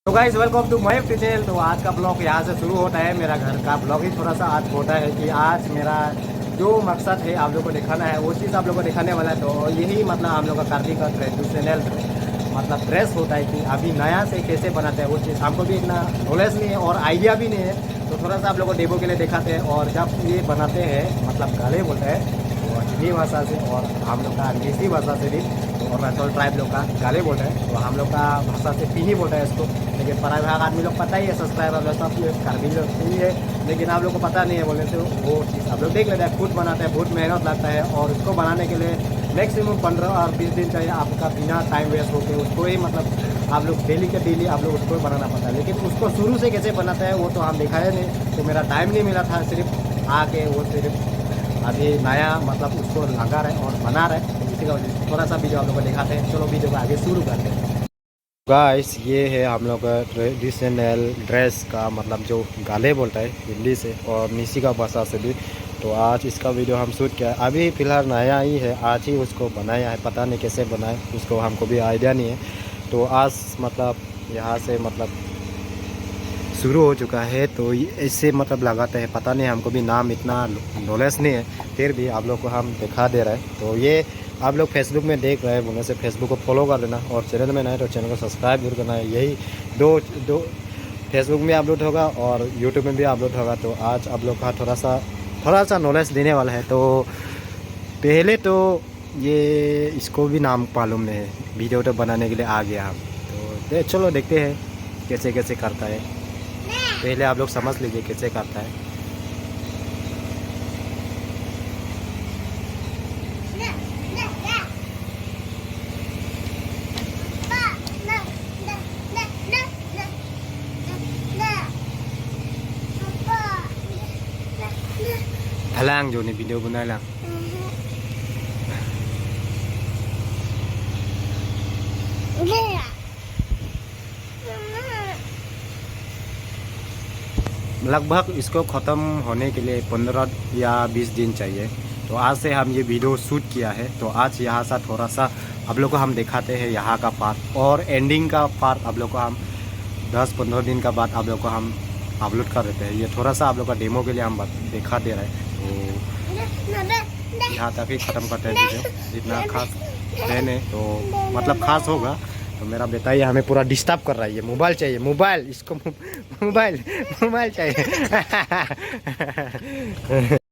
तो guys welcome to my channel. तो आज का ब्लॉग यहाँ से शुरू होता है। मेरा घर का ब्लॉग ही थोड़ा सा आज होता है कि आज मेरा जो मकसद है आप लोग को दिखाना है वो चीज़ आप लोग को दिखाने वाला है। तो यही मतलब हम लोग का कार्तिक का ट्रेडिशनल मतलब ड्रेस होता है कि अभी नया से कैसे बनाते हैं वो चीज़ हमको भी इतना नॉलेज नहीं है और आइडिया भी नहीं है। तो थोड़ा सा आप लोग को डेमो के लिए दिखाते हैं। और जब ये बनाते हैं मतलब गाले बोलते हैं तो हिंदी भाषा से और हम लोग का अंग्रेजी भाषा से भी अरुणाचल ट्राइब लोग का गाले बोलते हैं। तो हम लोग का भाषा से पीनी बोलते हैं इसको। लेकिन पराई भाग आदमी लोग पता ही है, सब्सक्राइबर सब कार्बी लोग ही है, लेकिन आप लोग को पता नहीं है बोलने से वो चीज़ आप लोग देख लेते हैं। खुद बनाते हैं, बहुत मेहनत लगता है और उसको बनाने के लिए मैक्सिमम 15 और 20 दिन चाहिए आपका बिना टाइम वेस्ट होकर उसको ही मतलब आप लोग डेली के डेली आप लोग उसको बनाना पड़ता है। लेकिन उसको शुरू से कैसे बनाता है वो तो हम दिखाए नहीं, तो मेरा टाइम नहीं मिला था। सिर्फ आके वो सिर्फ अभी नया मतलब उसको लगा रहे और बना रहे, तो इसी का वजह से थोड़ा सा वीडियो आप लोग को दिखाते हैं। चलो वीडियो को आगे शुरू करते हैं। गाइस ये है हम लोग का ट्रेडिशनल ड्रेस का मतलब जो गाले बोलता है हिंदी से और मिसी का भाषा से भी। तो आज इसका वीडियो हम शूट किया है। अभी फ़िलहाल नया ही है, आज ही उसको बनाया है। पता नहीं कैसे बनाए उसको हमको भी आइडिया नहीं है। तो आज मतलब यहाँ से मतलब शुरू हो चुका है। तो इससे मतलब लगाते हैं, पता नहीं हमको भी नाम इतना नॉलेज नहीं है, फिर भी आप लोग को हम दिखा दे रहे हैं। तो ये आप लोग फेसबुक में देख रहे हैं बोलने से फेसबुक को फॉलो कर लेना और चैनल में नहीं तो चैनल को सब्सक्राइब जरूर करना है। यही दो फेसबुक में अपलोड होगा और यूट्यूब में भी अपलोड होगा। तो आज आप लोग का थोड़ा सा नॉलेज देने वाला है। तो पहले तो ये इसको भी नाम मालूम नहीं है, वीडियो तो बनाने के लिए आ गया हम। तो चलो देखते हैं कैसे कैसे करता है। पहले आप लोग समझ लीजिए कैसे करता है। Halang जो नहीं वीडियो बनाए ला लगभग इसको ख़त्म होने के लिए 15 या 20 दिन चाहिए। तो आज से हम ये वीडियो शूट किया है। तो आज यहाँ से थोड़ा सा आप लोग को हम दिखाते हैं यहाँ का पार्ट और एंडिंग का पार्ट आप लोग को हम 10-15 दिन का बाद आप लोग को हम अपलोड कर देते हैं। ये थोड़ा सा आप लोग का डेमो के लिए हम दिखा दे रहे हैं। तो यहाँ तक ही ख़त्म करते हैं वीडियो। जितना खास है तो मतलब खास होगा। तो मेरा बेटा ये हमें पूरा डिस्टर्ब कर रहा है। ये मोबाइल चाहिए, मोबाइल इसको मोबाइल चाहिए।